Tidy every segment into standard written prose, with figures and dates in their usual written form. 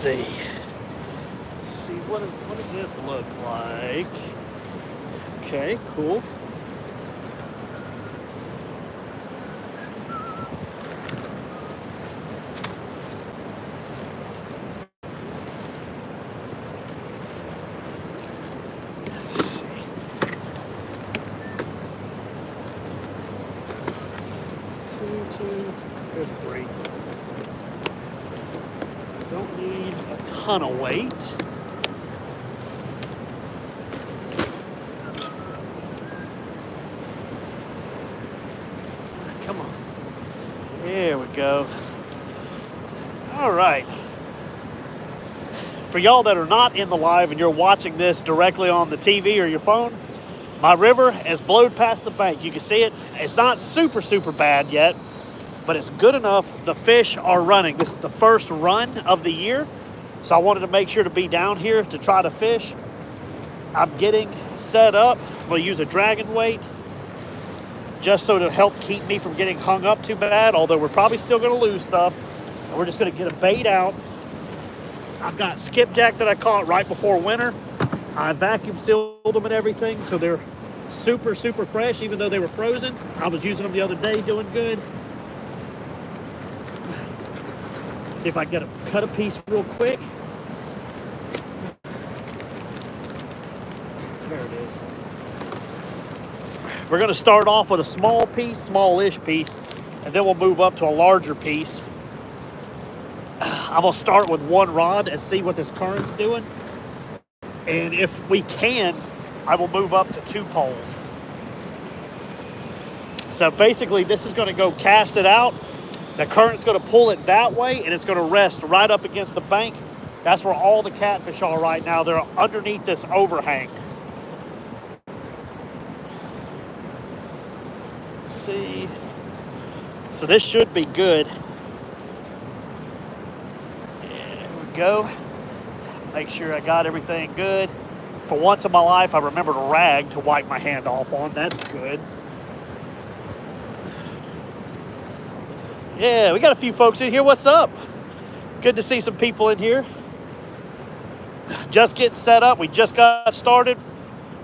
see. Let's see, what does it look like? Okay, cool. Let's see. Two. There's a 3. Don't need a ton of weight. Come on. There we go. All right. For y'all that are not in the live and you're watching this directly on the TV or your phone, my river has blowed past the bank. You can see it. It's not super bad yet, but it's good enough. The fish are running. This is the first run of the year, so I wanted to make sure to be down here to try to fish. I'm getting set up. I'm going to use a dragon weight just so to help keep me from getting hung up too bad, although we're probably still going to lose stuff. And we're just going to get a bait out. I've got skipjack that I caught right before winter. I vacuum sealed them and everything, so they're super fresh, even though they were frozen. I was using them the other day, doing good. See if I can cut a piece real quick. There it is. We're going to start off with a small piece, smallish piece, and then we'll move up to a larger piece. I'm going to start with 1 rod and see what this current's doing. And if we can, I will move up to 2 poles. So basically, this is going to go cast it out. The current's going to pull it that way, and it's going to rest right up against the bank. That's where all the catfish are right now. They're underneath this overhang. Let's see. So this should be good. There we go. Make sure I got everything good. For once in my life, I remembered a rag to wipe my hand off on. That's good. Yeah, we got a few folks in here. What's up? Good to see some people in here. Just getting set up. We just got started.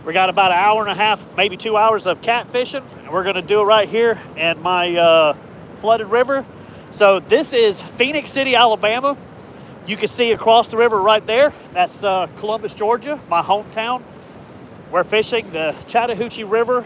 We got about 1.5 hours, maybe 2 hours of catfishing. And we're going to do it right here in my flooded river. So this is Phoenix City, Alabama. You can see across the river right there. That's Columbus, Georgia, my hometown. We're fishing the Chattahoochee River.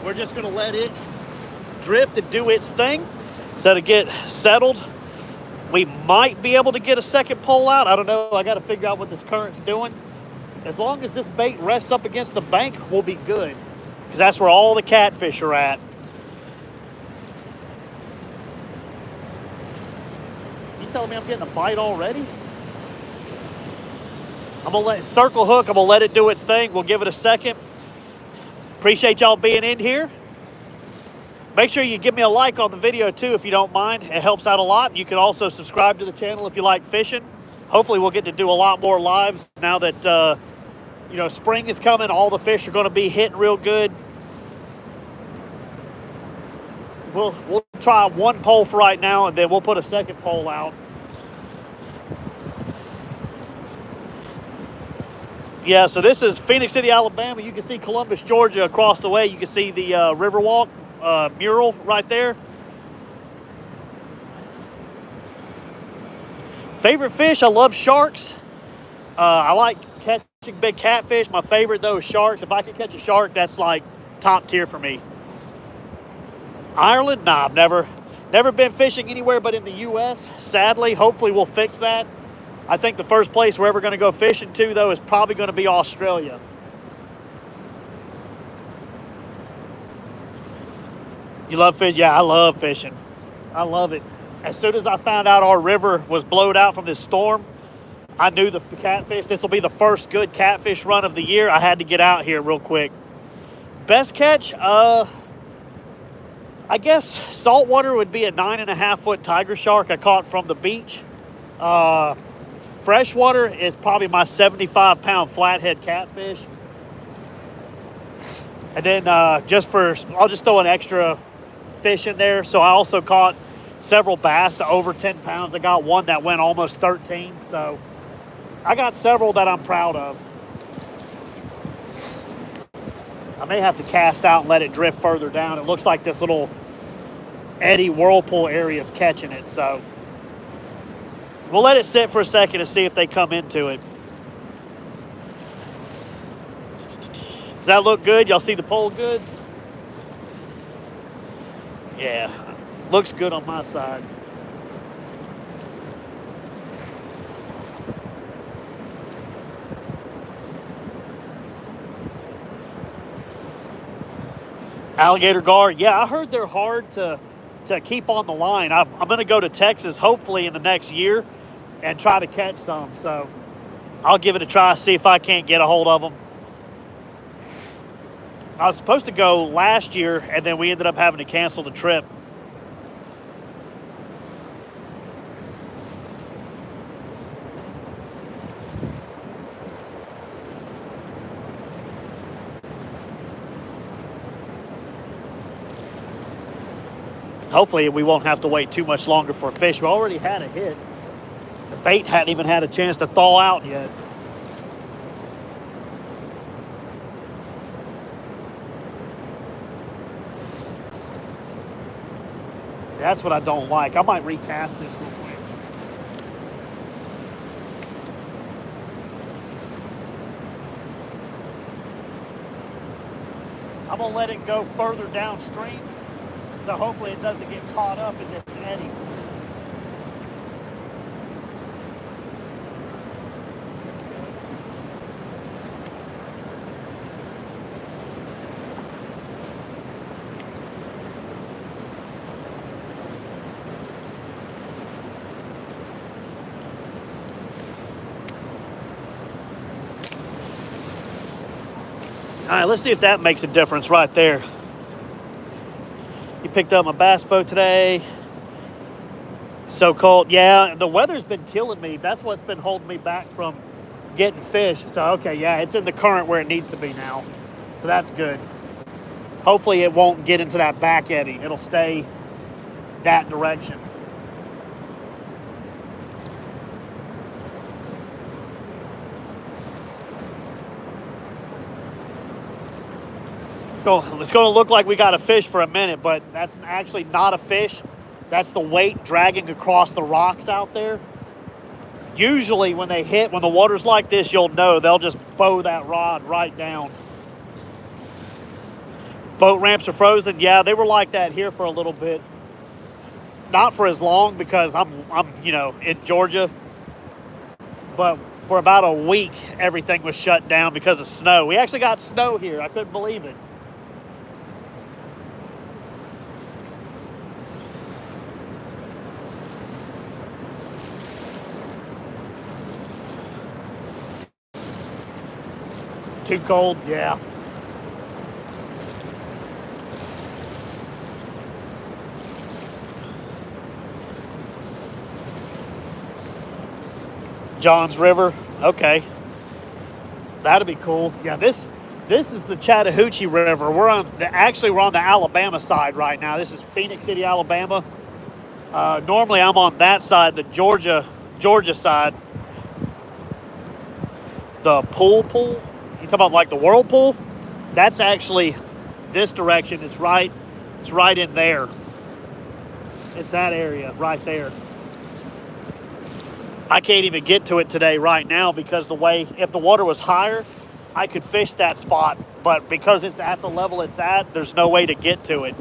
We're just going to let it drift and do its thing. So to get settled, we might be able to get a second pole out. I don't know. I got to figure out what this current's doing. As long as this bait rests up against the bank, we'll be good. Because that's where all the catfish are at. You telling me I'm getting a bite already? I'm going to let it circle hook. I'm going to let it do its thing. We'll give it a second. Appreciate y'all being in here. Make sure you give me a like on the video too if you don't mind. It helps out a lot. You can also subscribe to the channel if you like fishing. Hopefully we'll get to do a lot more lives now that spring is coming. All the fish are going to be hitting real good. We'll try 1 pole for right now, and then we'll put a second pole out. Yeah, so this is Phoenix City, Alabama. You can see Columbus, Georgia across the way. You can see the Riverwalk mural right there. Favorite fish, I love sharks. I like catching big catfish. My favorite, though, is sharks. If I could catch a shark, that's like top tier for me. Ireland? Nah, I've never been fishing anywhere but in the U.S. Sadly, hopefully we'll fix that. I think the first place we're ever going to go fishing to, though, is probably going to be Australia. You love fish? Yeah, I love fishing. I love it. As soon as I found out our river was blowed out from this storm, I knew the catfish. This will be the first good catfish run of the year. I had to get out here real quick. Best catch? I guess saltwater would be a 9.5-foot tiger shark I caught from the beach. freshwater is probably my 75-pound flathead catfish. And then I'll just throw an extra fish in there. So I also caught several bass over 10 pounds. I got one that went almost 13. So I got several that I'm proud of. I may have to cast out and let it drift further down. It looks like this little eddy whirlpool area is catching it. So we'll let it sit for a second to see if they come into it. Does that look good? Y'all see the pole good? Yeah, looks good on my side. Alligator gar, yeah, I heard they're hard to keep on the line. I'm going to go to Texas hopefully in the next year and try to catch some. So I'll give it a try, see if I can't get a hold of them. I was supposed to go last year, and then we ended up having to cancel the trip. Hopefully we won't have to wait too much longer for a fish. We already had a hit. The bait hadn't even had a chance to thaw out yet. See, that's what I don't like. I might recast this real quick. I'm gonna let it go further downstream, so hopefully it doesn't get caught up in this eddy. All right, let's see if that makes a difference right there. You picked up my bass boat today. So cold. Yeah, the weather's been killing me. That's what's been holding me back from getting fish. So, okay, yeah, it's in the current where it needs to be now. So that's good. Hopefully it won't get into that back eddy. It'll stay that direction. It's going to look like we got a fish for a minute, but that's actually not a fish. That's the weight dragging across the rocks out there. Usually when the water's like this, you'll know they'll just bow that rod right down. Boat ramps are frozen. Yeah, they were like that here for a little bit. Not for as long because I'm in Georgia. But for about a week, everything was shut down because of snow. We actually got snow here. I couldn't believe it. Too cold? Yeah. Johns River. Okay. That'd be cool. Yeah, this is the Chattahoochee River. We're on the Alabama side right now. This is Phoenix City, Alabama. Normally I'm on that side, the Georgia side. The pool. You talking about like the whirlpool? That's actually this direction. It's right in there. It's that area right there. I can't even get to it today right now because if the water was higher, I could fish that spot. But because it's at the level it's at, there's no way to get to it.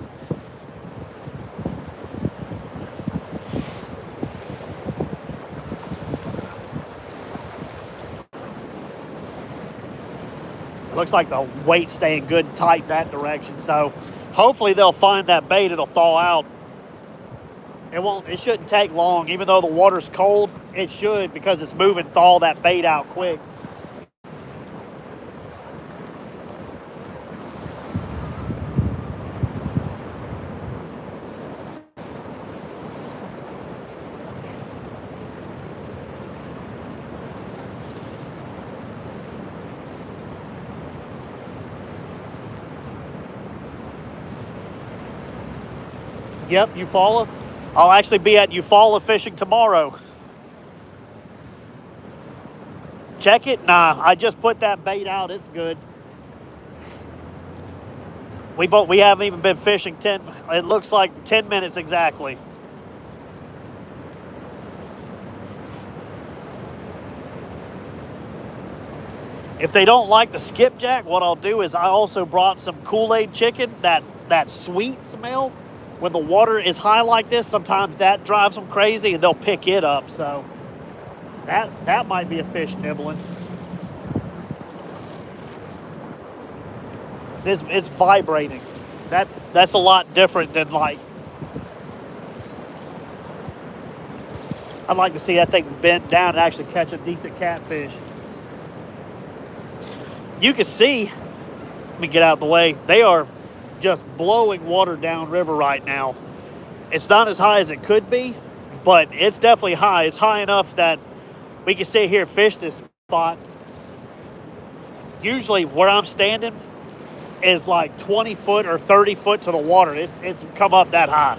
Looks like the weight's staying good and tight that direction. So hopefully they'll find that bait. It'll thaw out. It shouldn't take long. Even though the water's cold, it should, because it's moving, thaw that bait out quick. Yep, Eufaula. I'll actually be at Eufaula fishing tomorrow. Check it? Nah, I just put that bait out. It's good. We haven't even been fishing it looks like 10 minutes exactly. If they don't like the skipjack, what I'll do is I also brought some Kool-Aid chicken, that sweet smell. When the water is high like this, sometimes that drives them crazy and they'll pick it up. So that might be a fish nibbling. It's vibrating. That's a lot different than like, I'd like to see that thing bent down and actually catch a decent catfish. You can see, let me get out of the way, they are just blowing water downriver right now. It's not as high as it could be, but it's definitely high. It's high enough that we can sit here and fish this spot. Usually where I'm standing is like 20 foot or 30 foot to the water. It's come up that high.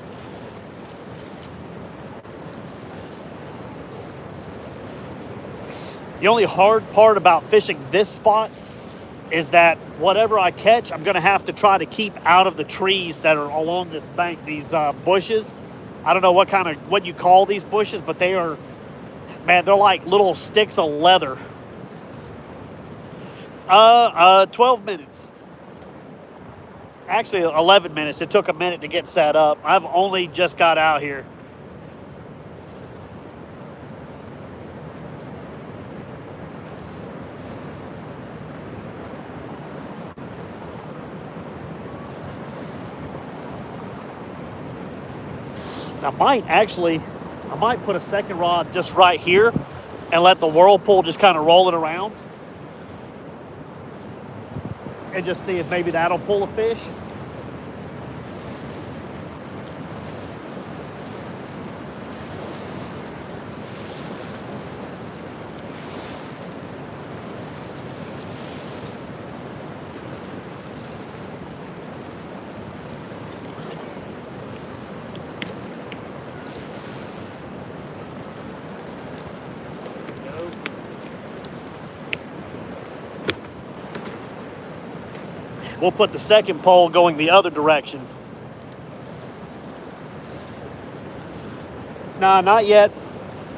The only hard part about fishing this spot is that whatever I catch, I'm gonna have to try to keep out of the trees that are along this bank, these bushes. I don't know what you call these bushes, but they are, man, they're like little sticks of leather. 12 minutes. Actually, 11 minutes. It took a minute to get set up. I've only just got out here. I might put a second rod just right here and let the whirlpool just kind of roll it around and just see if maybe that'll pull a fish. We'll put the second pole going the other direction. Nah, not yet.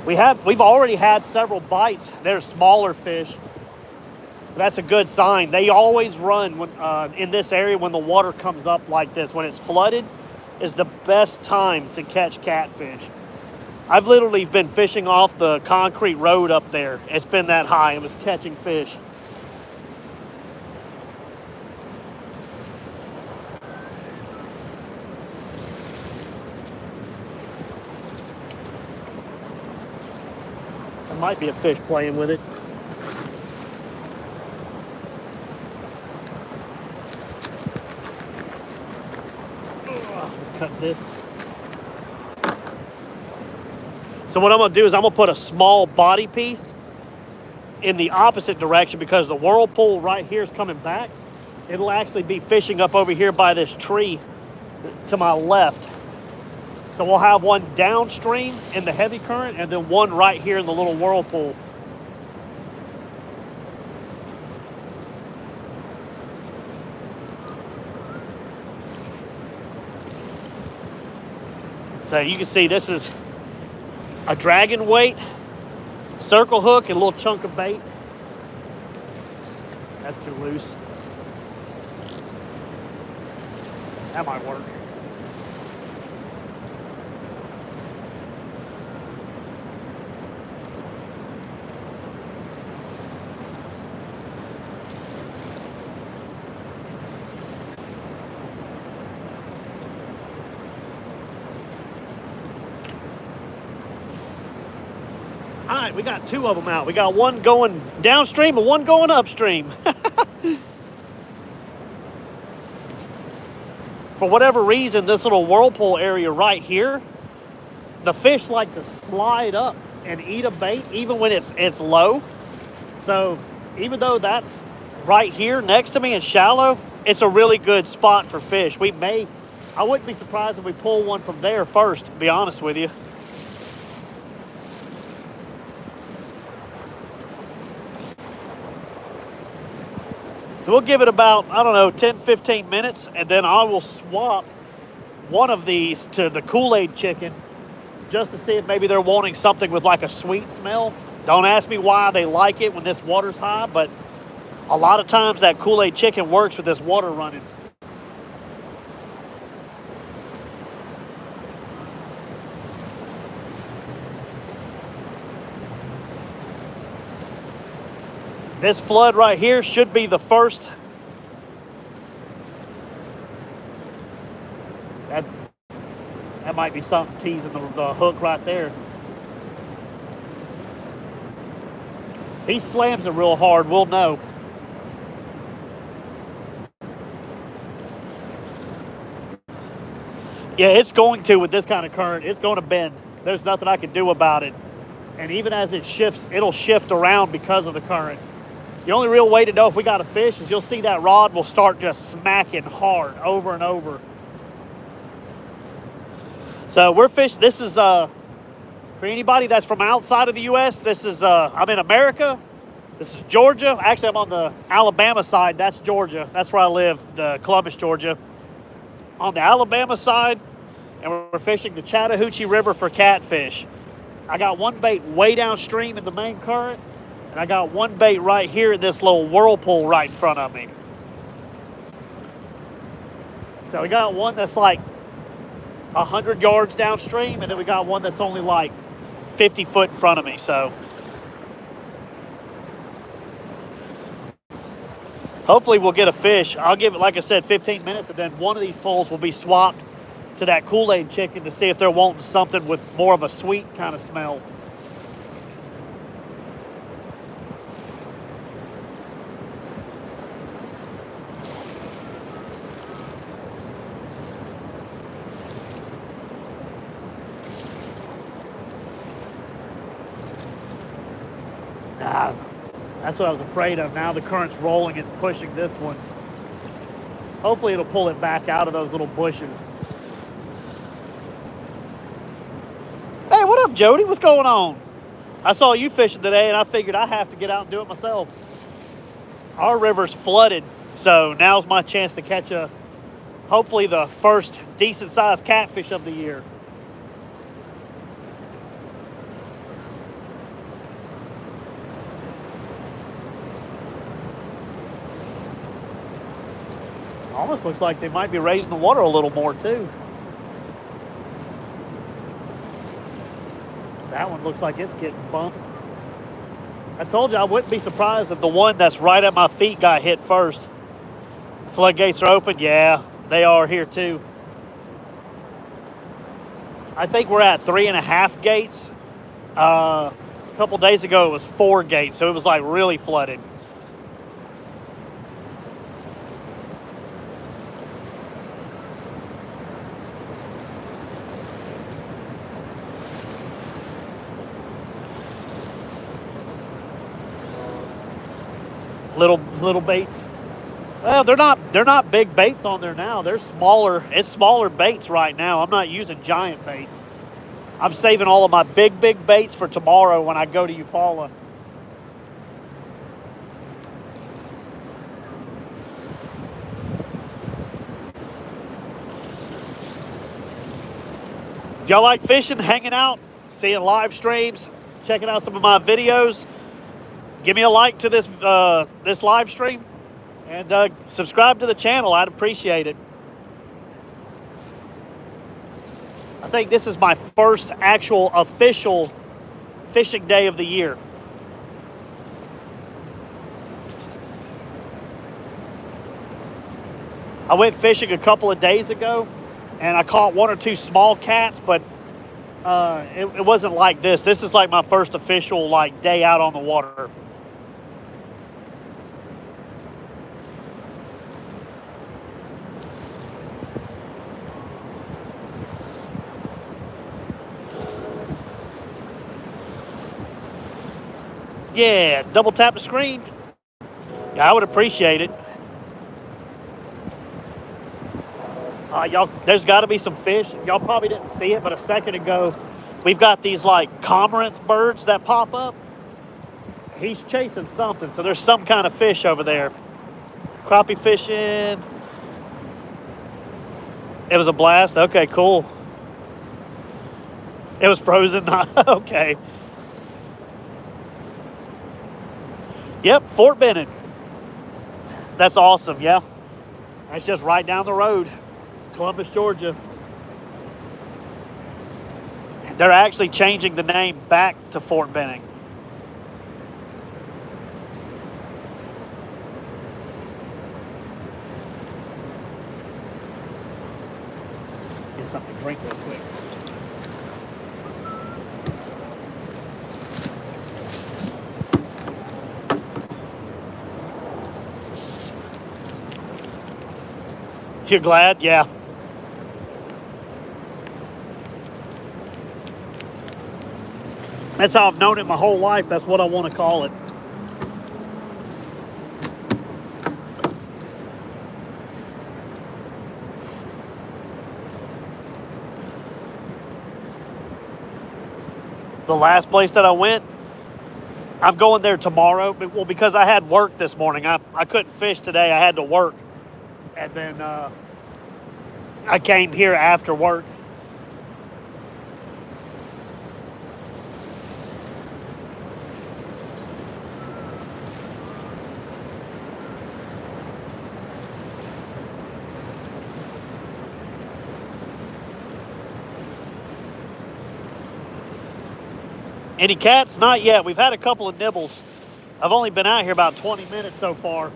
We've already had several bites. They're smaller fish. That's a good sign. They always run when in this area when the water comes up like this. When it's flooded is the best time to catch catfish. I've literally been fishing off the concrete road up there. It's been that high. It was catching fish. Might be a fish playing with it. Cut this. So what I'm gonna do is I'm gonna put a small body piece in the opposite direction because the whirlpool right here is coming back. It'll actually be fishing up over here by this tree to my left. So we'll have one downstream in the heavy current and then one right here in the little whirlpool. So you can see this is a dragon weight, circle hook, and a little chunk of bait. That's too loose. That might work. All right, we got two of them out. We got one going downstream and one going upstream. For whatever reason, this little whirlpool area right here, the fish like to slide up and eat a bait even when it's low. So even though that's right here next to me and shallow, it's a really good spot for fish. I wouldn't be surprised if we pull one from there first, to be honest with you. So we'll give it about, I don't know, 10, 15 minutes, and then I will swap one of these to the Kool-Aid chicken just to see if maybe they're wanting something with like a sweet smell. Don't ask me why they like it when this water's high, but a lot of times that Kool-Aid chicken works with this water running. This flood right here should be the first. That might be something teasing the hook right there. If he slams it real hard, we'll know. Yeah, it's going to with this kind of current. It's going to bend. There's nothing I can do about it. And even as it shifts, it'll shift around because of the current. The only real way to know if we got a fish is you'll see that rod will start just smacking hard over and over. So we're fishing. This is, for anybody that's from outside of the U.S., this is, I'm in America. This is Georgia. Actually, I'm on the Alabama side. That's Georgia. That's where I live, the Columbus, Georgia. On the Alabama side, and we're fishing the Chattahoochee River for catfish. I got one bait way downstream in the main current, and I got one bait right here in this little whirlpool right in front of me. So we got one that's like 100 yards downstream, and then we got one that's only like 50 foot in front of me. So hopefully we'll get a fish. I'll give it, like I said, 15 minutes, and then one of these poles will be swapped to that Kool-Aid chicken to see if they're wanting something with more of a sweet kind of smell. That's what I was afraid of. Now the current's rolling, it's pushing this one. Hopefully it'll pull it back out of those little bushes. Hey, what up, Jody? What's going on? I saw you fishing today, and I figured I have to get out and do it myself. Our river's flooded, so now's my chance to catch hopefully the first decent-sized catfish of the year. Almost looks like they might be raising the water a little more too. That one looks like it's getting bumped. I told you I wouldn't be surprised if the one that's right at my feet got hit first. Floodgates are open. Yeah, they are here too. I think we're at 3.5 gates. A couple days ago it was 4 gates, so it was like really flooded. Little baits. Well, they're not big baits on there now. They're smaller. It's smaller baits right now. I'm not using giant baits. I'm saving all of my big baits for tomorrow when I go to Eufaula. If y'all like fishing, hanging out, seeing live streams, checking out some of my videos, give me a like to this this live stream, and subscribe to the channel. I'd appreciate it. I think this is my first actual official fishing day of the year. I went fishing a couple of days ago, and I caught 1 or 2 small cats, but it wasn't like this. This is like my first official like day out on the water. Yeah, double tap the screen. Yeah, I would appreciate it. Y'all, there's got to be some fish. Y'all probably didn't see it, but a second ago, we've got these like cormorant birds that pop up. He's chasing something, so there's some kind of fish over there. Crappie fishing. It was a blast. Okay, cool. It was frozen. Okay. Yep, Fort Benning. That's awesome. Yeah, that's just right down the road, Columbus, Georgia. They're actually changing the name back to Fort Benning. Get something to drink real quick. You're glad? Yeah. That's how I've known it my whole life. That's what I want to call it. The last place that I went, I'm going there tomorrow. Well, because I had work this morning. I couldn't fish today. I had to work. And then I came here after work. Any cats? Not yet. We've had a couple of nibbles. I've only been out here about 20 minutes so far.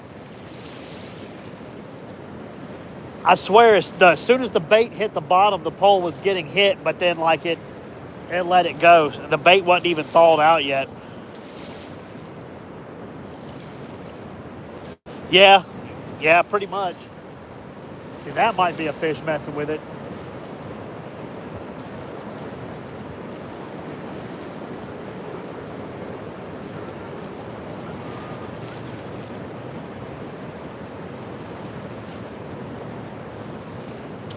I swear, as soon as the bait hit the bottom, the pole was getting hit, but then like it let it go. The bait wasn't even thawed out yet. Yeah, pretty much. See, that might be a fish messing with it.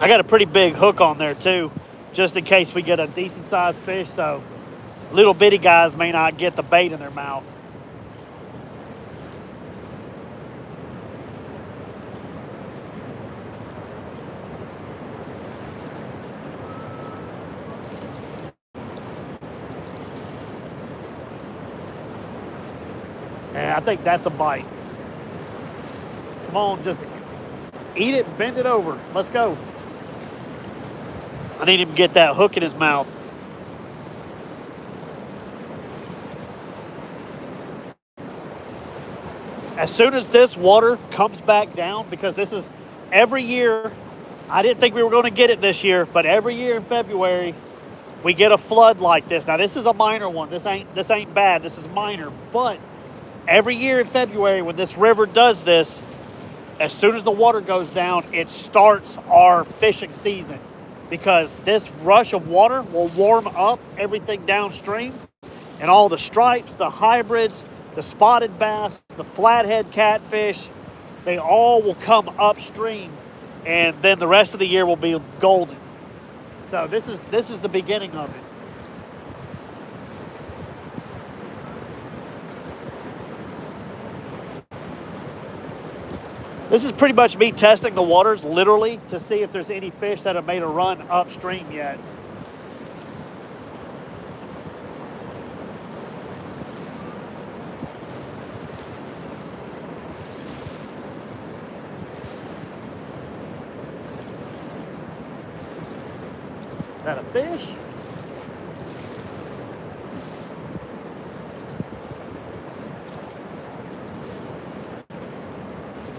I got a pretty big hook on there too, just in case we get a decent sized fish, so little bitty guys may not get the bait in their mouth. And I think that's a bite. Come on, just eat it and bend it over. Let's go. I need him to get that hook in his mouth. As soon as this water comes back down, because this is every year, I didn't think we were going to get it this year, but every year in February, we get a flood like this. Now, this is a minor one. This ain't bad. This is minor. But every year in February, when this river does this, as soon as the water goes down, it starts our fishing season, because this rush of water will warm up everything downstream, and all the stripes, the hybrids, the spotted bass, the flathead catfish, they all will come upstream, and then the rest of the year will be golden. So this is the beginning of it. This is pretty much me testing the waters, literally, to see if there's any fish that have made a run upstream yet. Is that a fish?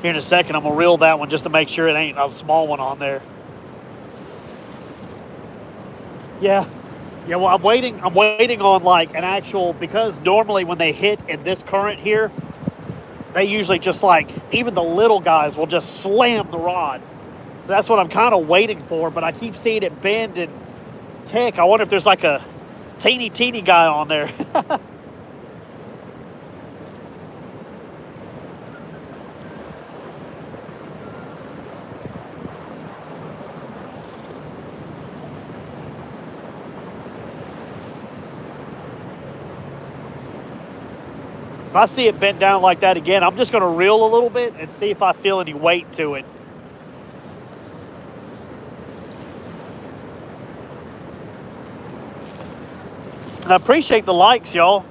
Here in a second, I'm gonna reel that one just to make sure it ain't a small one on there. Yeah, well, I'm waiting on like an actual, because normally when they hit in this current here, they usually just like, even the little guys will just slam the rod. So that's what I'm kind of waiting for, but I keep seeing it bend and tick. I wonder if there's like a teeny guy on there. If I see it bent down like that again, I'm just going to reel a little bit and see if I feel any weight to it. I appreciate the likes, y'all.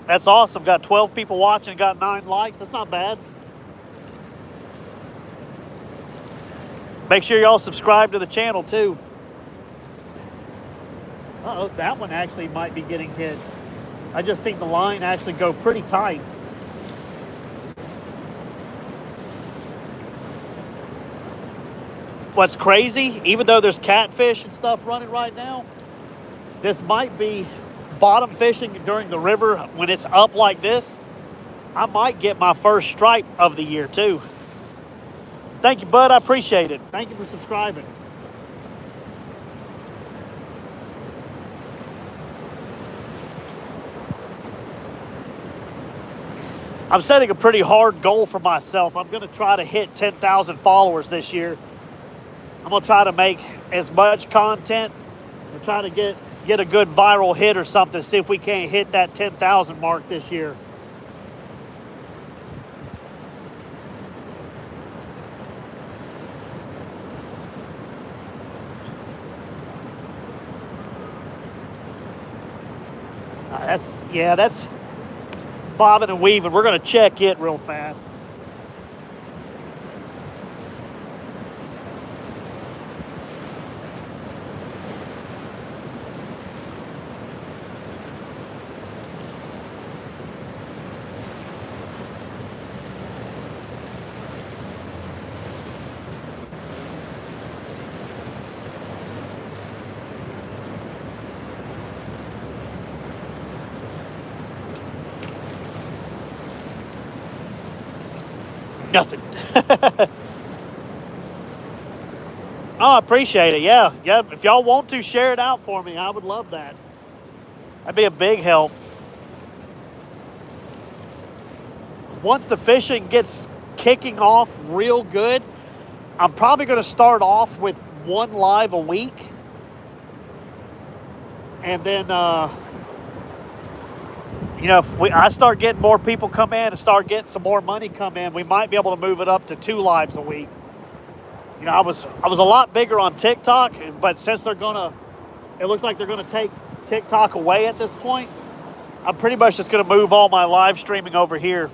That's awesome. Got 12 people watching, got 9 likes. That's not bad. Make sure y'all subscribe to the channel too. Uh-oh, that one actually might be getting hit. I just seen the line actually go pretty tight. What's crazy, even though there's catfish and stuff running right now, this might be bottom fishing during the river when it's up like this. I might get my first stripe of the year too. Thank you, bud. I appreciate it. Thank you for subscribing. I'm setting a pretty hard goal for myself. I'm going to try to hit 10,000 followers this year. I'm going to try to make as much content and try to get a good viral hit or something, see if we can't hit that 10,000 mark this year. That's bobbing and weaving. We're going to check it real fast. Nothing. Oh, I appreciate it. Yeah. If y'all want to share it out for me, I would love that. That'd be a big help. Once the fishing gets kicking off real good, I'm probably going to start off with 1 live a week. And then, if I start getting more people come in and start getting some more money come in, we might be able to move it up to 2 lives a week. I was a lot bigger on TikTok, but since it looks like they're gonna take TikTok away at this point, I'm pretty much just gonna move all my live streaming over here.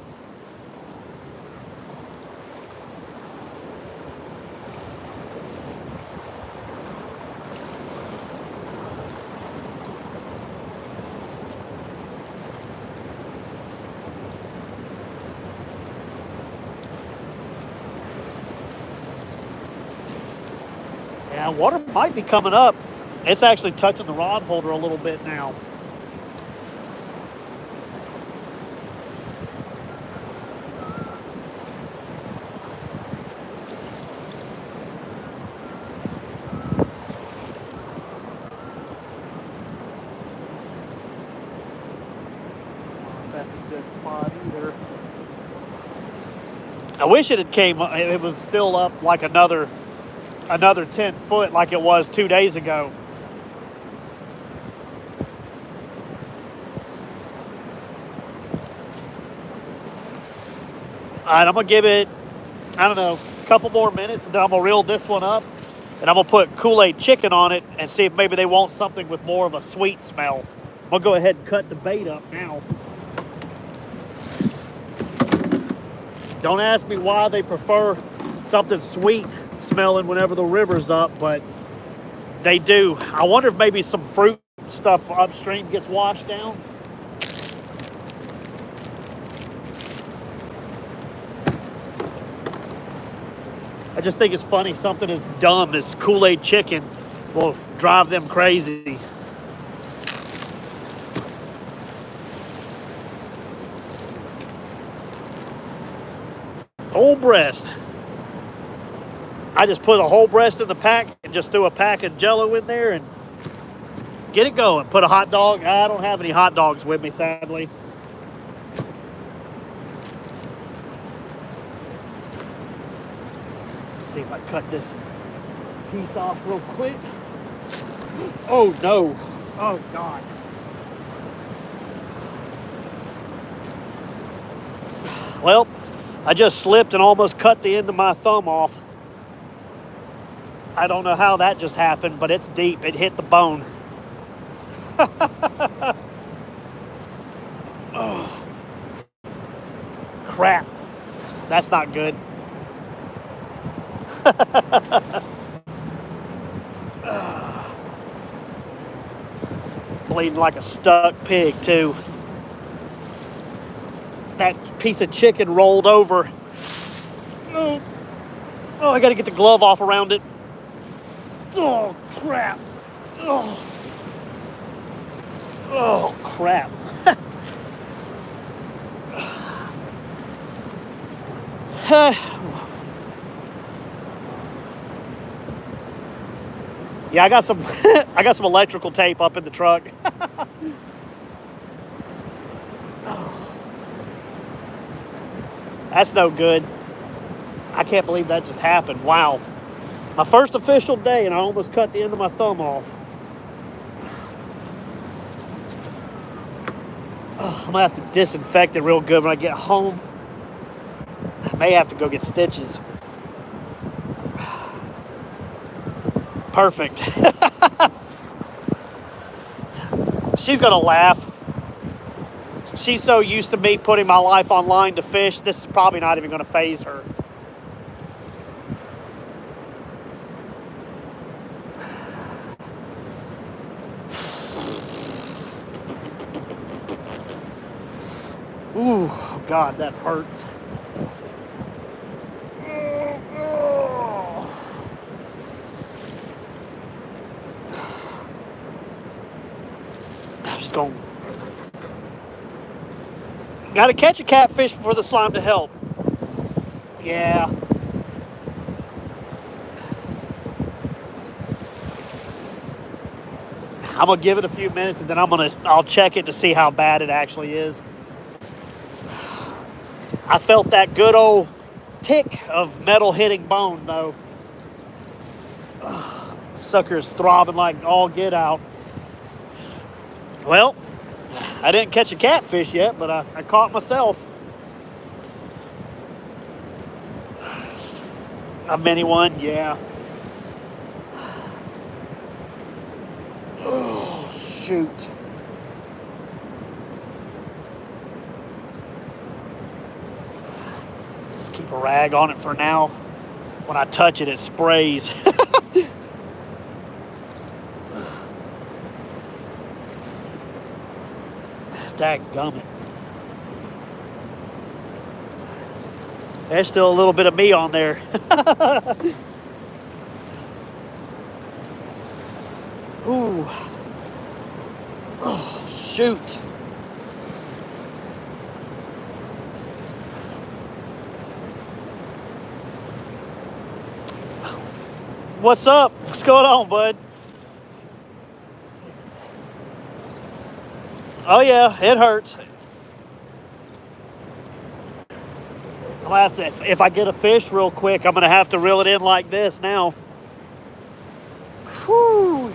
Yeah, water might be coming up. It's actually touching the rod holder a little bit now. That's a good spot either. I wish it was still up like another 10 foot like it was 2 days ago. All right, I'm gonna give it, I don't know, a couple more minutes, and then I'm gonna reel this one up, and I'm gonna put Kool-Aid chicken on it and see if maybe they want something with more of a sweet smell. I'm gonna go ahead and cut the bait up now. Don't ask me why they prefer something sweet smelling whenever the river's up, but they do. I wonder if maybe some fruit stuff upstream gets washed down. I just think it's funny, something as dumb as Kool-Aid chicken will drive them crazy. Whole breast. I just put a whole breast in the pack and just threw a pack of Jell-O in there and get it going. Put a hot dog. I don't have any hot dogs with me, sadly. Let's see if I cut this piece off real quick. Oh, no. Oh, God. Well, I just slipped and almost cut the end of my thumb off. I don't know how that just happened, but it's deep. It hit the bone. Oh, crap. That's not good. Bleeding like a stuck pig, too. That piece of chicken rolled over. Oh, I got to get the glove off around it. Oh, crap. Oh, crap. Yeah, I got some I got some electrical tape up in the truck. That's no good. I can't believe that just happened. Wow. My first official day and I almost cut the end of my thumb off. I'm gonna have to disinfect it real good when I get home. I may have to go get stitches. Perfect. She's gonna laugh. She's so used to me putting my life online to fish, this is probably not even gonna faze her. Ooh, God, that hurts. I'm just going. Got to catch a catfish for the slime to help. Yeah. I'm gonna give it a few minutes and then I'll check it to see how bad it actually is. I felt that good old tick of metal hitting bone though. Sucker's throbbing like all get out. Well, I didn't catch a catfish yet, but I caught myself. A mini one, yeah. Oh, shoot. Just keep a rag on it for now. When I touch it, it sprays. Dadgummit. There's still a little bit of me on there. Ooh. Oh, shoot. What's up? What's going on, bud? Oh yeah, it hurts. I'm gonna have to, if I get a fish real quick, I'm gonna have to reel it in like this now. Whew.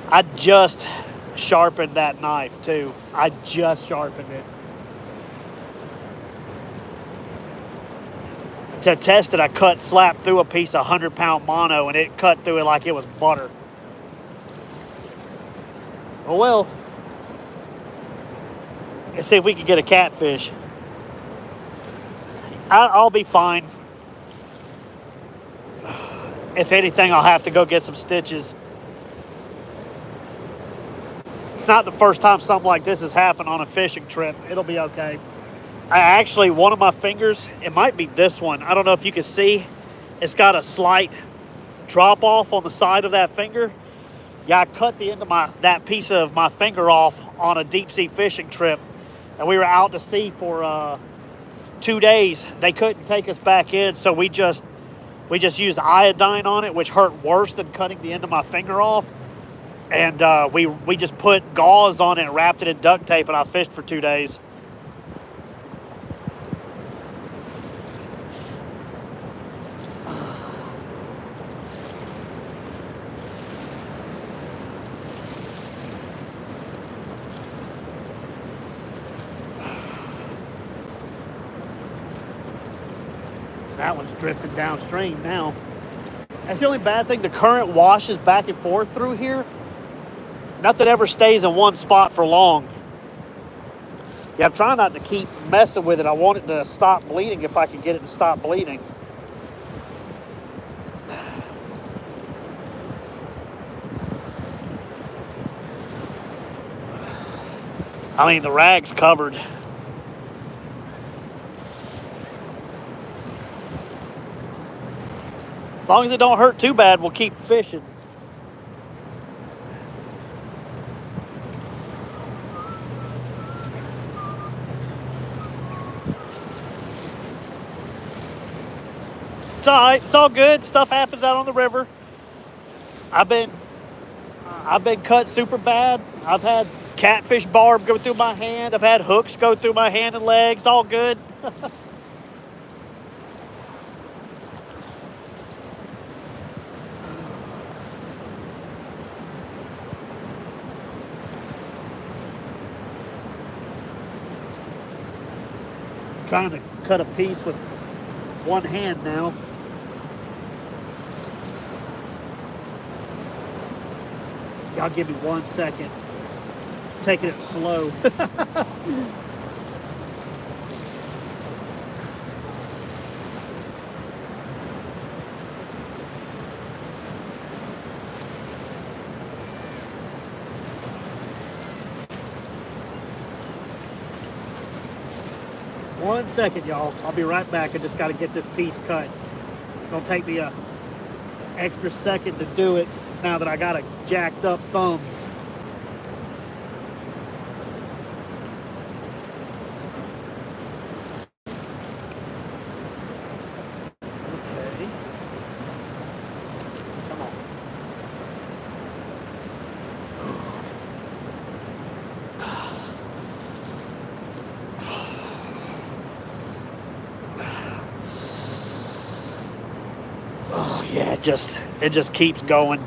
I just sharpened that knife too. I just sharpened it. To test it, I slapped through a piece of 100-pound mono and it cut through it like it was butter. Oh well. Let's see if we can get a catfish. I'll be fine. If anything, I'll have to go get some stitches. It's not the first time something like this has happened on a fishing trip. It'll be okay. I actually, one of my fingers, it might be this one. I don't know if you can see. It's got a slight drop off on the side of that finger. Yeah, I cut the end of that piece of my finger off on a deep sea fishing trip. And we were out to sea for 2 days. They couldn't take us back in, so we just used iodine on it, which hurt worse than cutting the end of my finger off. And we just put gauze on it and wrapped it in duct tape, and I fished for 2 days. That one's drifting downstream now. That's the only bad thing. The current washes back and forth through here. Nothing ever stays in one spot for long. Yeah, I'm trying not to keep messing with it. I want it to stop bleeding if I can get it to stop bleeding. I mean, the rag's covered. As long as it don't hurt too bad, we'll keep fishing. It's all right. It's all good. Stuff happens out on the river. I've been cut super bad. I've had catfish barb go through my hand. I've had hooks go through my hand and legs. All good. Trying to cut a piece with one hand now. Y'all give me 1 second. Taking it slow. One second, y'all. I'll be right back. I just got to get this piece cut. It's going to take me an extra second to do it now that I got a jacked up thumb. Okay. Come on. Oh yeah, it just keeps going.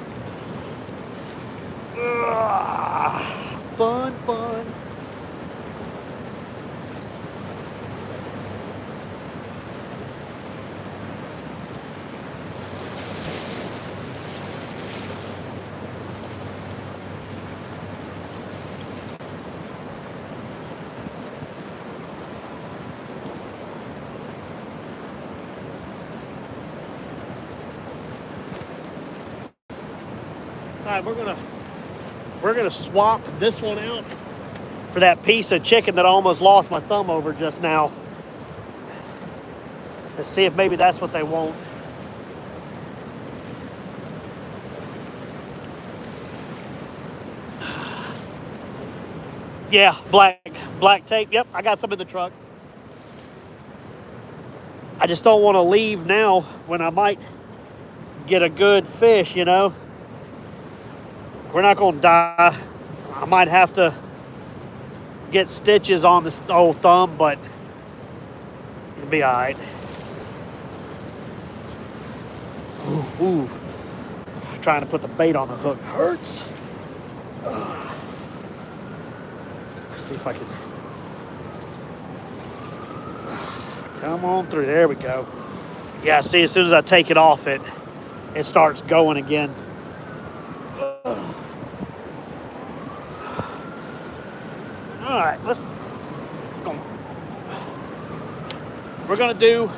Fun. All right, we're gonna swap this one out for that piece of chicken that I almost lost my thumb over just now. Let's see if maybe that's what they want. Yeah, black tape. Yep, I got some in the truck. I just don't want to leave now when I might get a good fish, you know. We're not going to die. I might have to get stitches on this old thumb, but it'll be all right. Ooh. Trying to put the bait on the hook hurts. Let's see if I can. Come on through. There we go. Yeah, see, as soon as I take it off, it starts going again. All right, let's go. We're gonna do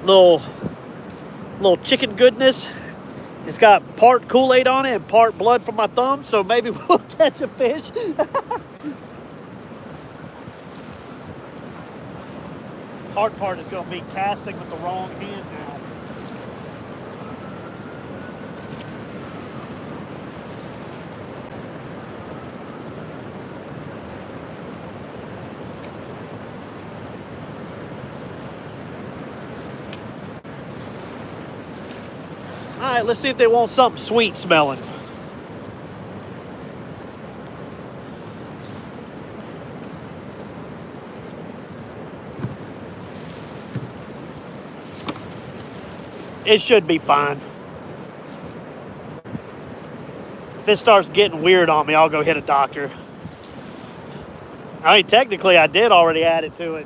little chicken goodness. It's got part Kool-Aid on it and part blood from my thumb, so maybe we'll catch a fish. Hard part is gonna be casting with the wrong hand now. All right, let's see if they want something sweet smelling. It should be fine. If it starts getting weird on me, I'll go hit a doctor. I mean, technically, I did already add it to it.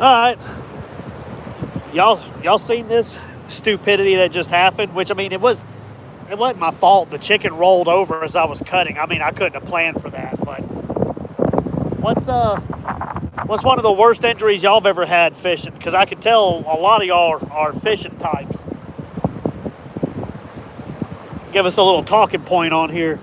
All right, y'all seen this stupidity that just happened? Which, I mean, it wasn't my fault. The chicken rolled over as I was cutting. I mean, I couldn't have planned for that. But what's one of the worst injuries y'all have ever had fishing? Because I can tell a lot of y'all are fishing types. Give us a little talking point on here.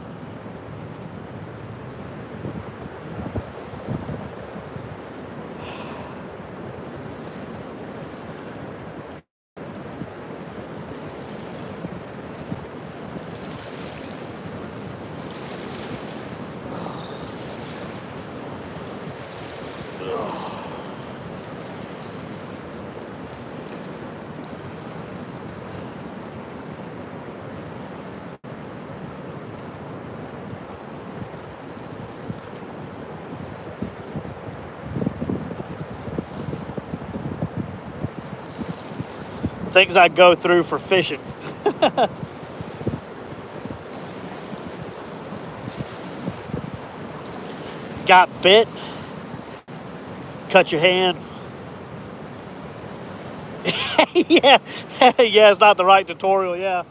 Things I go through for fishing. Got bit, cut your hand. Yeah, yeah, it's not the right tutorial, yeah.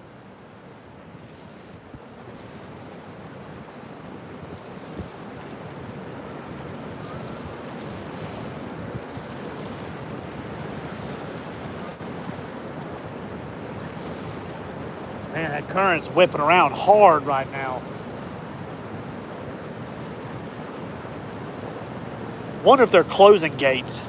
Man, that current's whipping around hard right now. Wonder if they're closing gates.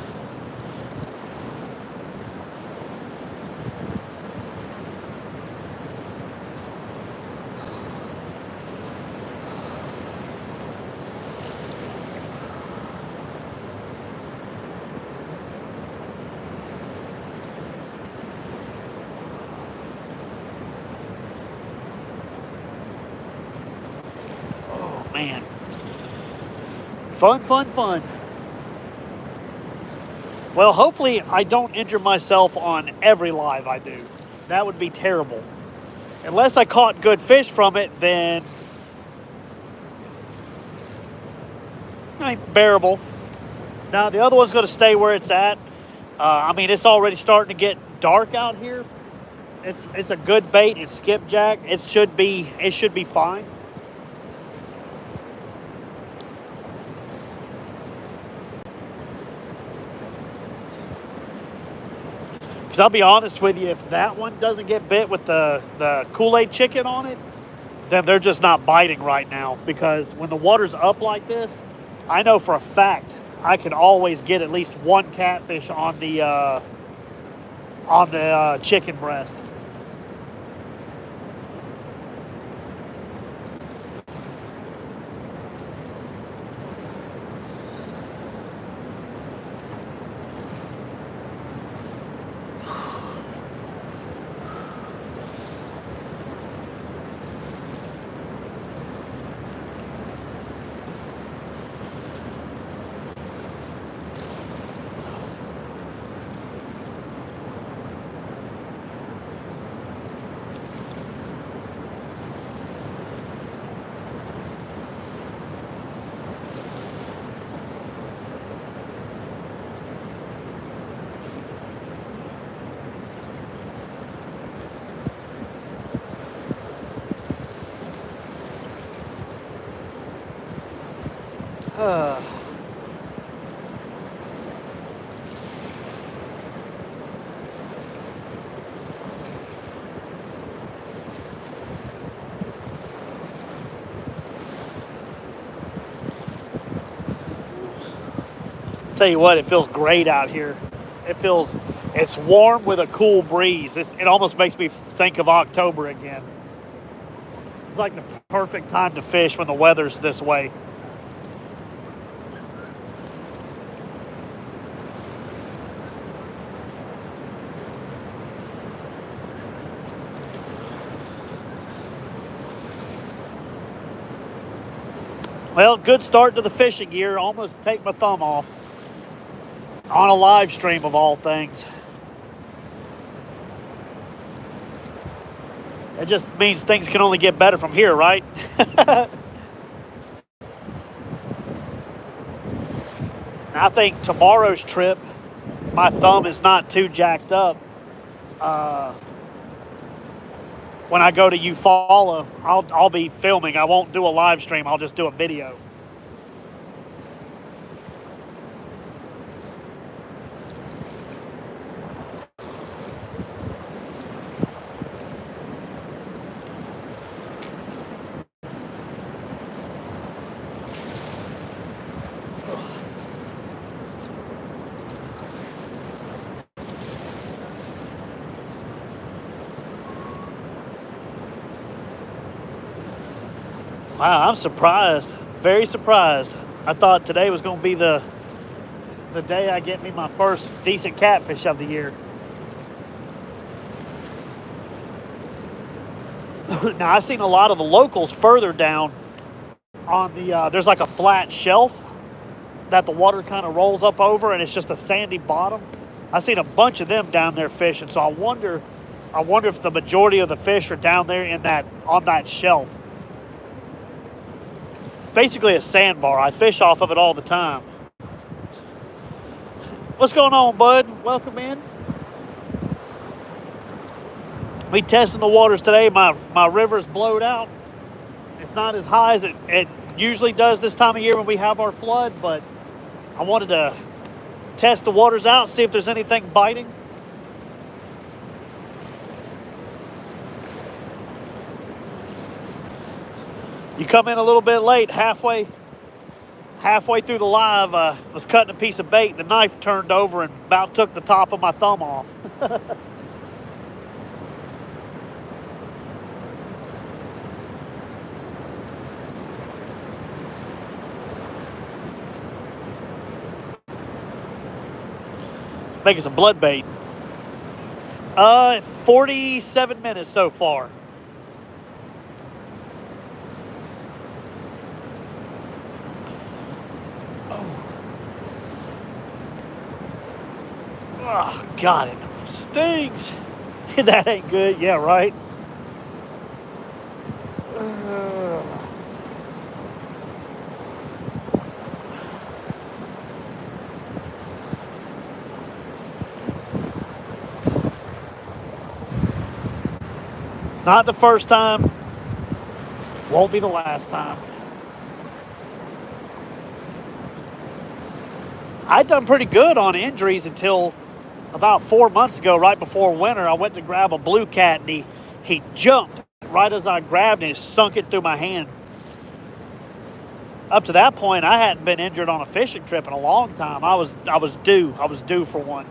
Man. Fun, fun, fun. Well, hopefully I don't injure myself on every live I do. That would be terrible. Unless I caught good fish from it, then I mean, bearable. Now, the other one's going to stay where it's at. I mean, it's already starting to get dark out here. It's a good bait. It's skipjack. It should be fine. Because I'll be honest with you, if that one doesn't get bit with the Kool-Aid chicken on it, then they're just not biting right now. Because when the water's up like this, I know for a fact I can always get at least one catfish on the chicken breast. Tell you what, it feels great out here. It's warm with a cool breeze. It almost makes me think of October again. It's like the perfect time to fish when the weather's this way. Well, good start to the fishing year. Almost take my thumb off. On a live stream of all things. It just means things can only get better from here, right? I think tomorrow's trip my thumb is not too jacked up. When I go to Eufaula, I'll be filming. I won't do a live stream. I'll just do a video. Wow, I'm surprised. Very surprised. I thought today was going to be the day I get me my first decent catfish of the year. Now, I've seen a lot of the locals further down on the, there's like a flat shelf that the water kind of rolls up over, and it's just a sandy bottom. I've seen a bunch of them down there fishing, so I wonder if the majority of the fish are down there on that shelf. It's basically a sandbar. I fish off of it all the time. What's going on, bud? Welcome in. We testing the waters today. My river's blowed out. It's not as high as it usually does this time of year when we have our flood, but I wanted to test the waters out, see if there's anything biting. You come in a little bit late, halfway through the live. Was cutting a piece of bait, the knife turned over and about took the top of my thumb off. Making some blood bait. 47 minutes so far. Oh, God, it stings. That ain't good. Yeah, right. It's not the first time. Won't be the last time. I'd done pretty good on injuries until about 4 months ago, right before winter. I went to grab a blue cat, and he jumped right as I grabbed it and sunk it through my hand. Up to that point, I hadn't been injured on a fishing trip in a long time. I was due for one.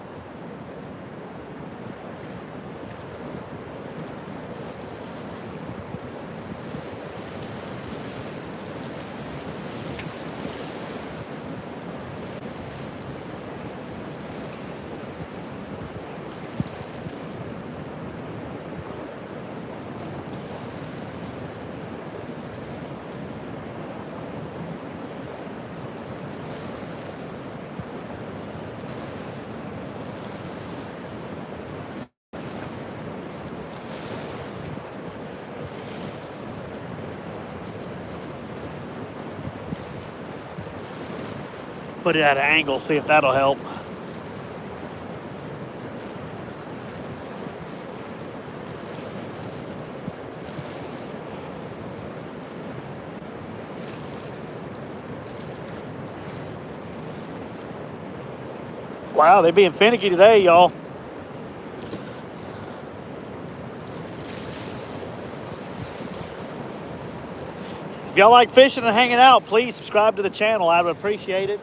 Put it at an angle, see if that'll help. Wow, they're being finicky today, y'all. If y'all like fishing and hanging out, please subscribe to the channel. I would appreciate it.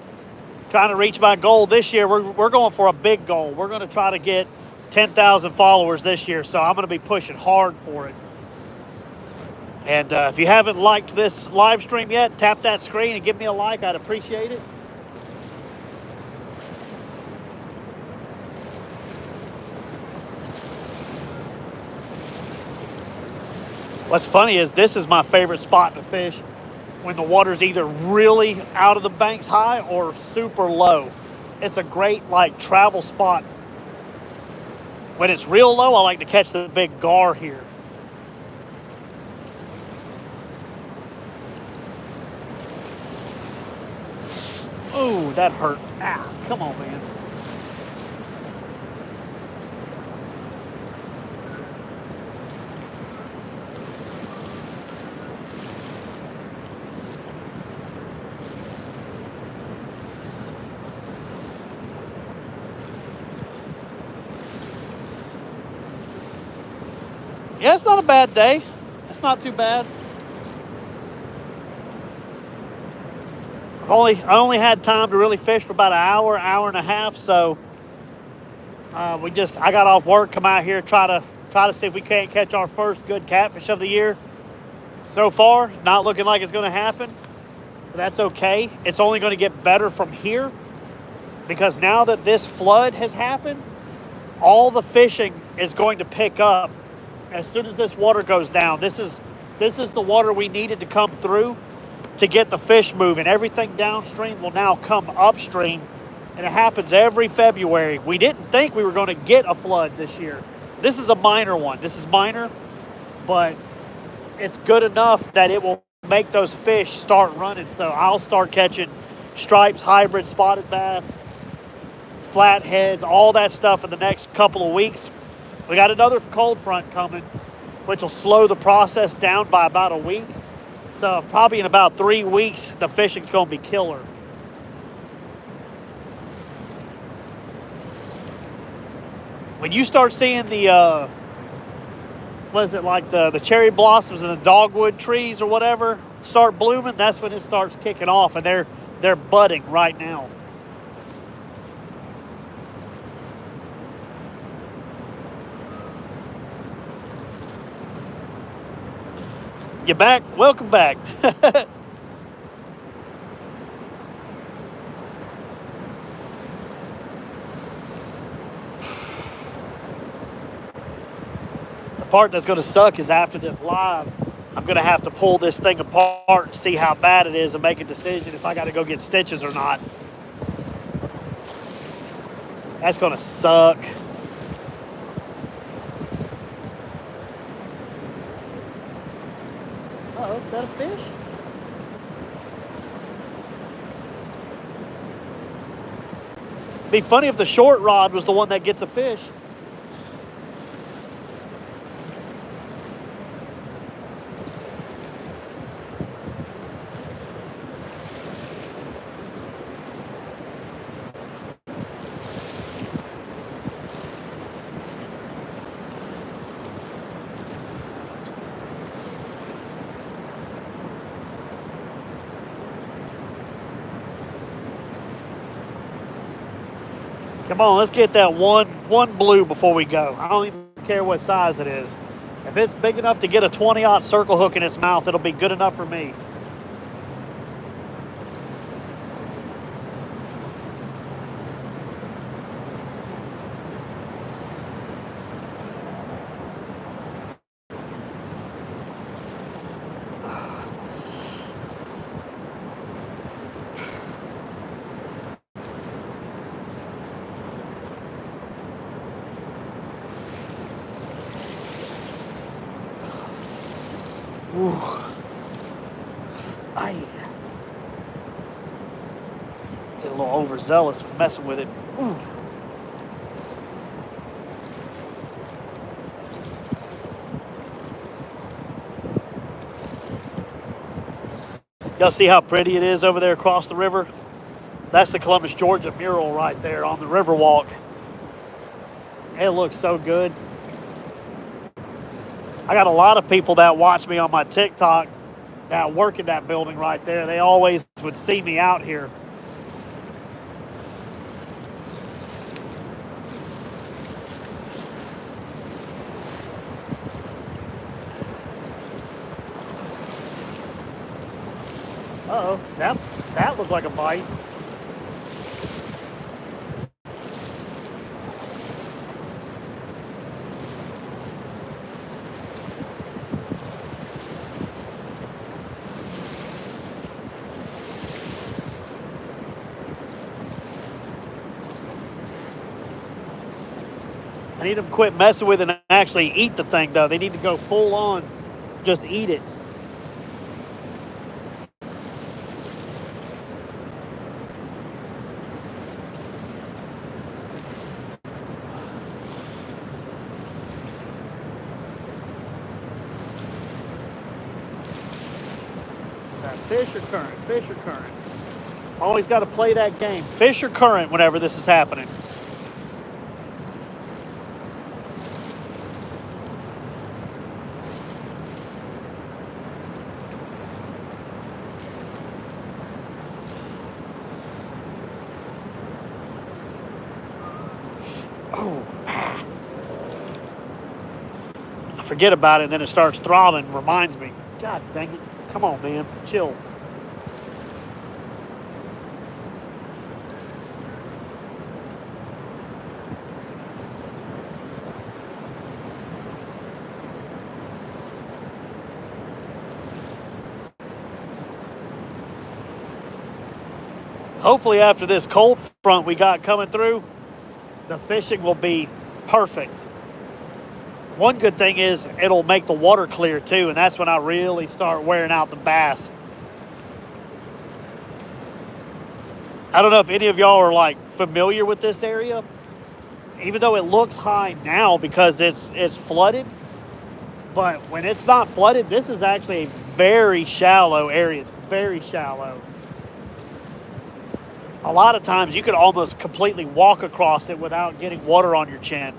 Trying to reach my goal this year. We're going for a big goal. We're going to try to get 10,000 followers this year, so I'm going to be pushing hard for it. And if you haven't liked this live stream yet, tap that screen and give me a like. I'd appreciate it. What's funny is this is my favorite spot to fish when the water's either really out of the banks high or super low. It's a great like travel spot. When it's real low, I like to catch the big gar here. Ooh, that hurt. Ah, come on, man. Yeah, it's not a bad day. It's not too bad. I only had time to really fish for about an hour, hour and a half. So I got off work, come out here, try to see if we can't catch our first good catfish of the year. So far, not looking like it's going to happen. But that's okay. It's only going to get better from here because now that this flood has happened, all the fishing is going to pick up as soon as this water goes down. This is the water we needed to come through to get the fish moving. Everything downstream will now come upstream, and it happens every February. We didn't think we were going to get a flood this year. This is a minor one. This is minor, but it's good enough that it will make those fish start running. So I'll start catching stripes, hybrid, spotted bass, flatheads, all that stuff in the next couple of weeks. We got another cold front coming, which will slow the process down by about a week. So probably in about 3 weeks, the fishing's going to be killer. When you start seeing the, the cherry blossoms and the dogwood trees or whatever start blooming, that's when it starts kicking off, and they're budding right now. You back? Welcome back. The part that's going to suck is after this live, I'm going to have to pull this thing apart and see how bad it is and make a decision if I got to go get stitches or not. That's going to suck. Uh-oh, is that a fish? Be funny if the short rod was the one that gets a fish. Come on, let's get that one blue before we go. I don't even care what size it is. If it's big enough to get a 20-aught circle hook in its mouth, it'll be good enough for me. Ooh. I get a little overzealous messing with it. Ooh. Y'all see how pretty it is over there across the river? That's the Columbus, Georgia mural right there on the Riverwalk. It looks so good. I got a lot of people that watch me on my TikTok that work in that building right there. They always would see me out here. Uh-oh, that looked like a bite. I need them to quit messing with it and actually eat the thing, though. They need to go full on, just eat it. Fish or current, fish or current. Always got to play that game. Fish or current whenever this is happening. Oh, I forget about it, and then it starts throbbing. Reminds me. God dang it. Come on, man. Chill. Hopefully after this cold front we got coming through, the fishing will be perfect. One good thing is it'll make the water clear too, and that's when I really start wearing out the bass. I don't know if any of y'all are like familiar with this area, even though it looks high now because it's flooded. But when it's not flooded, this is actually a very shallow area. It's very shallow. A lot of times you could almost completely walk across it without getting water on your chin.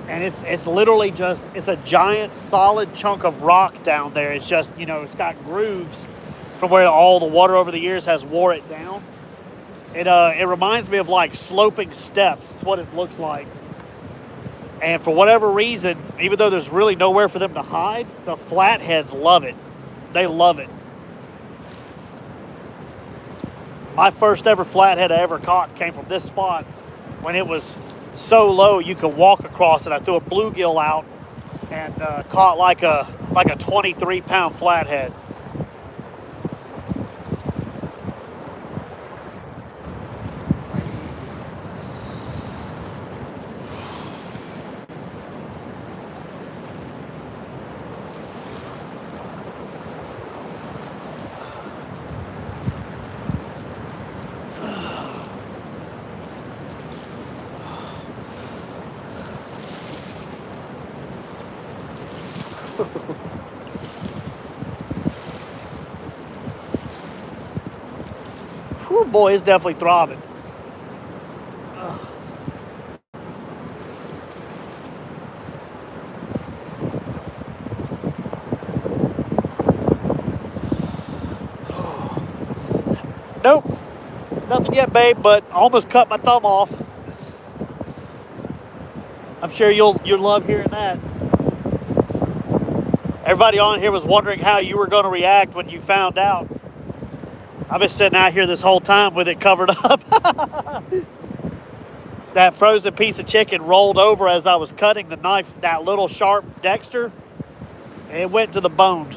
And it's literally just, it's a giant solid chunk of rock down there. It's just, you know, it's got grooves from where all the water over the years has wore it down. It reminds me of like sloping steps. It's what it looks like. And for whatever reason, even though there's really nowhere for them to hide, the flatheads love it. They love it. My first ever flathead I ever caught came from this spot when it was so low you could walk across it. I threw a bluegill out and caught like a 23-pound flathead. Whew, boy, it's definitely throbbing. Nope, nothing yet, babe, but almost cut my thumb off. I'm sure you'll love hearing that. Everybody on here was wondering how you were going to react when you found out. I've been sitting out here this whole time with it covered up. That frozen piece of chicken rolled over as I was cutting the knife, that little sharp Dexter, and it went to the bone.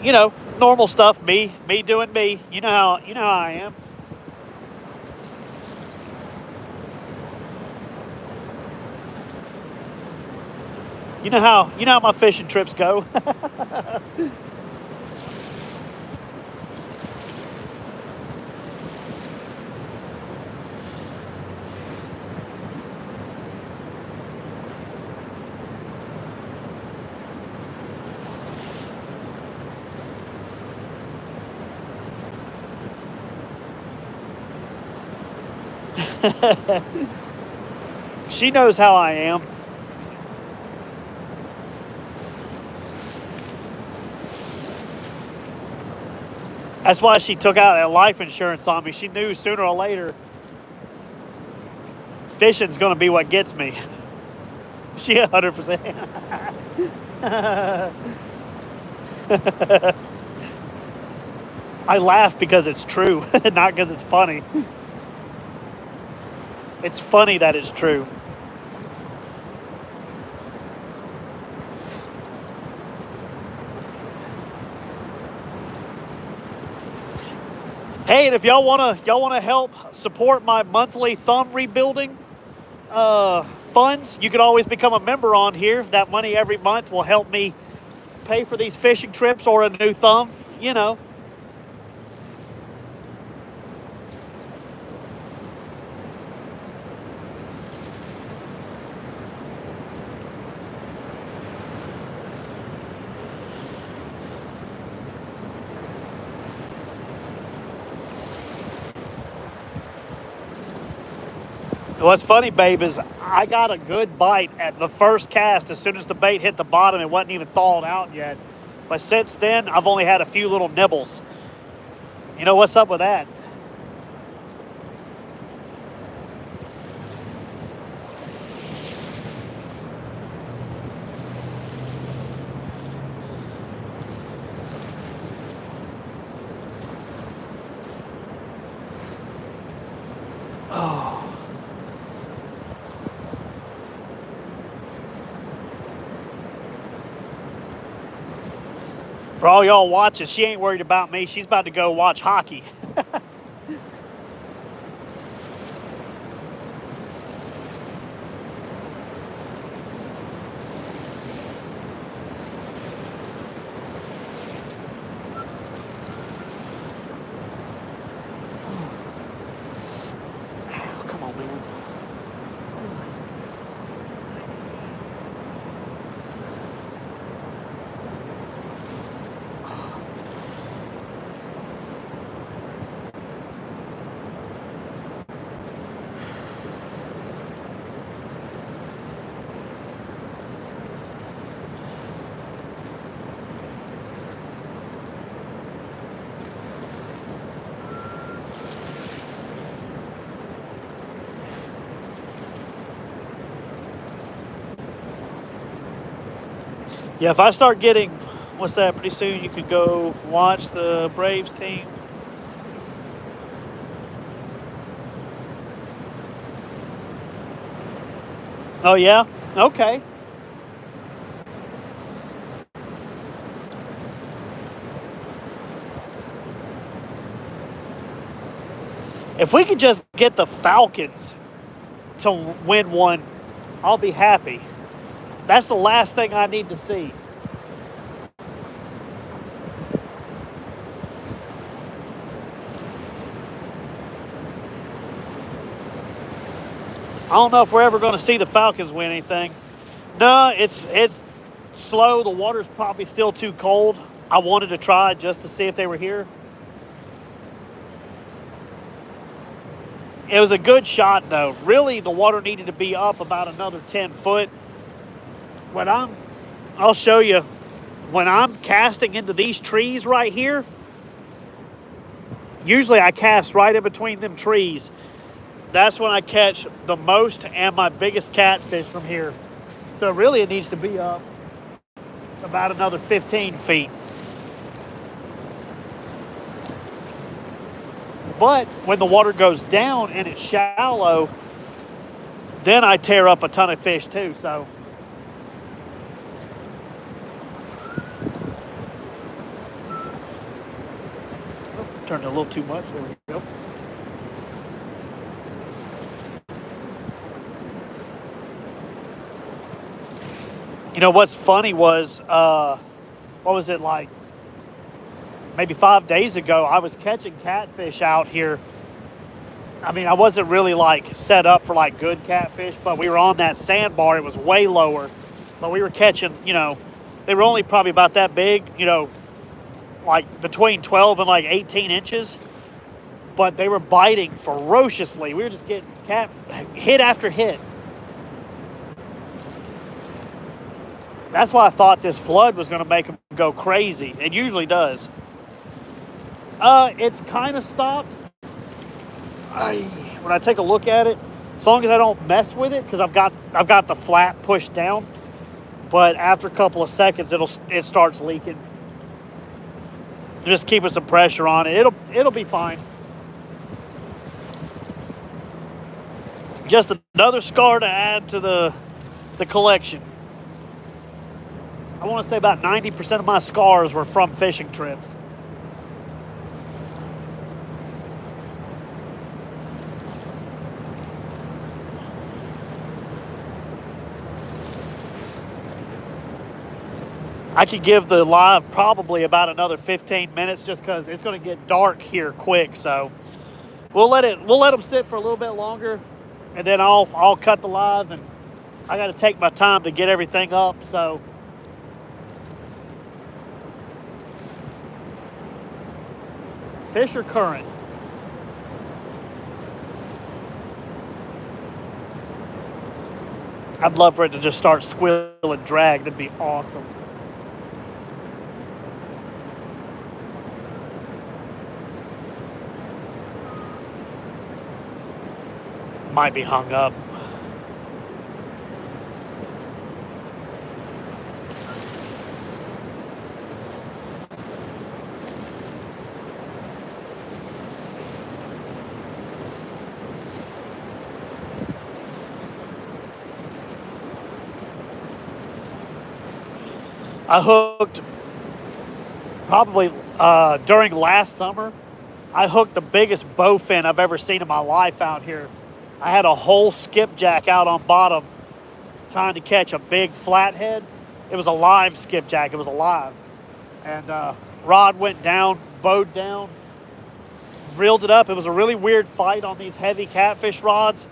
You know, normal stuff, me doing me. You know how I am. You know how my fishing trips go. She knows how I am. That's why she took out that life insurance on me. She knew sooner or later fishing's going to be what gets me. She 100%. I laugh because it's true, not because it's funny. It's funny that it's true. Hey, and if y'all wanna help support my monthly thumb rebuilding funds, you can always become a member on here. That money every month will help me pay for these fishing trips or a new thumb, you know. What's funny, babe, is I got a good bite at the first cast. As soon as the bait hit the bottom, it wasn't even thawed out yet. But since then, I've only had a few little nibbles. You know what's up with that? Oh. For all y'all watching, she ain't worried about me. She's about to go watch hockey. Come on, man. Yeah, if I start getting, what's that, pretty soon you could go watch the Braves team. Oh, yeah? Okay. If we could just get the Falcons to win one, I'll be happy. That's the last thing I need to see. I don't know if we're ever going to see the Falcons win anything. No, it's slow. The water's probably still too cold. I wanted to try just to see if they were here. It was a good shot, though. Really, the water needed to be up about another 10 foot. I'll show you, when I'm casting into these trees right here, usually I cast right in between them trees. That's when I catch the most and my biggest catfish from here. So really it needs to be up about another 15 feet. But when the water goes down and it's shallow, then I tear up a ton of fish too, so. Turned a little too much, there we go. You know, what's funny was, what was it, like maybe 5 days ago, I was catching catfish out here. I mean, I wasn't really like set up for like good catfish, but we were on that sandbar. It was way lower, but we were catching, you know, they were only probably about that big, you know, like between 12 and like 18 inches, but they were biting ferociously. We were just getting hit after hit. That's why I thought this flood was going to make them go crazy. It usually does. It's kind of stopped. When I take a look at it, as long as I don't mess with it, because I've got the flat pushed down, but after a couple of seconds, it starts leaking. Just keeping some pressure on it. It'll be fine. Just another scar to add to the collection. I want to say about 90% of my scars were from fishing trips. I could give the live probably about another 15 minutes just because it's going to get dark here quick. So we'll let them sit for a little bit longer, and then I'll cut the live, and I got to take my time to get everything up. So fish are current. I'd love for it to just start squealing drag. That'd be awesome. Might be hung up. I hooked probably during last summer. I hooked the biggest bowfin I've ever seen in my life out here. I had a whole skipjack out on bottom trying to catch a big flathead. It was a live skipjack. It was alive. And rod went down, bowed down, reeled it up. It was a really weird fight on these heavy catfish rods.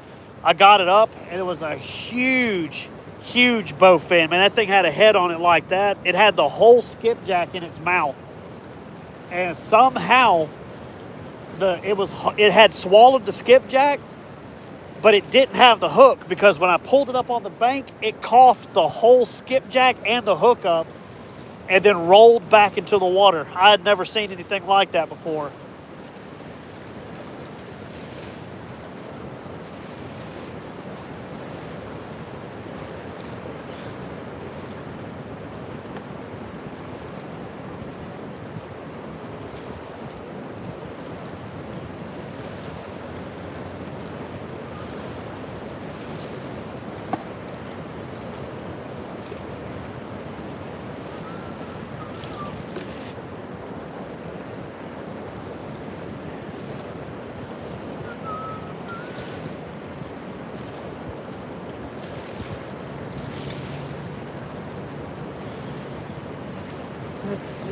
I got it up, and it was a huge bowfin. Man, that thing had a head on it like that. It had the whole skipjack in its mouth. And somehow it had swallowed the skipjack, but it didn't have the hook, because when I pulled it up on the bank, it coughed the whole skipjack and the hook up and then rolled back into the water. I had never seen anything like that before. Let's see.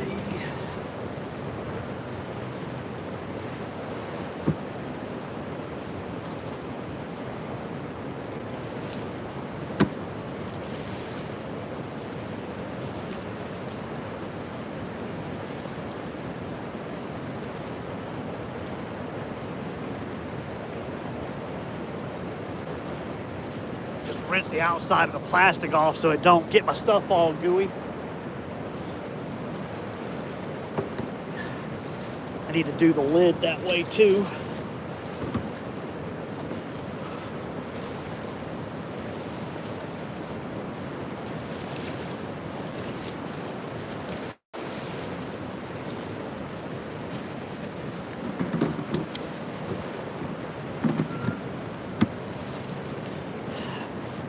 Just rinse the outside of the plastic off so it don't get my stuff all gooey. I need to do the lid that way too.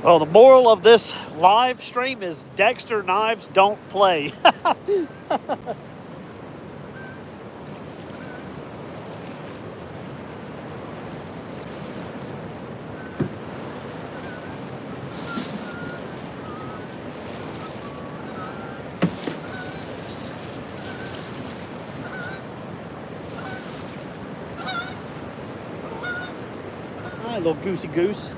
Well, the moral of this live stream is Dexter knives don't play. Hi, little goosey goose.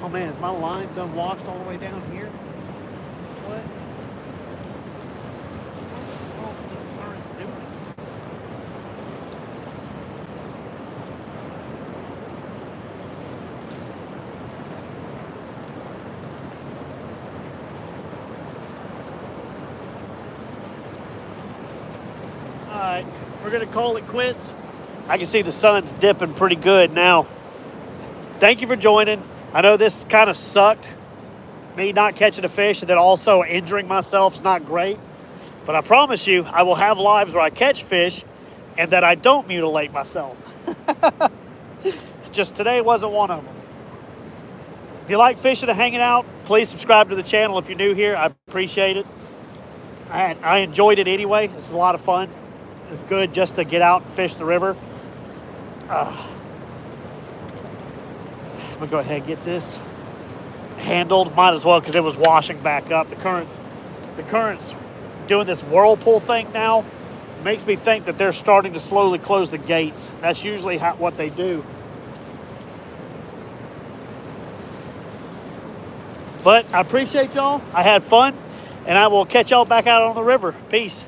Oh man, is my line done washed all the way down here? What? What is this current doing? All right, we're gonna call it quits. I can see the sun's dipping pretty good now. Thank you for joining. I know this kind of sucked, me not catching a fish and then also injuring myself is not great. But I promise you, I will have lives where I catch fish and that I don't mutilate myself. Just today wasn't one of them. If you like fishing and hanging out, please subscribe to the channel if you're new here. I appreciate it. I enjoyed it anyway. This is a lot of fun. It's good just to get out and fish the river. I'm gonna go ahead and get this handled. Might as well, because it was washing back up. The current's doing this whirlpool thing now. Makes me think that they're starting to slowly close the gates. That's usually what they do. But I appreciate y'all. I had fun, and I will catch y'all back out on the river. Peace.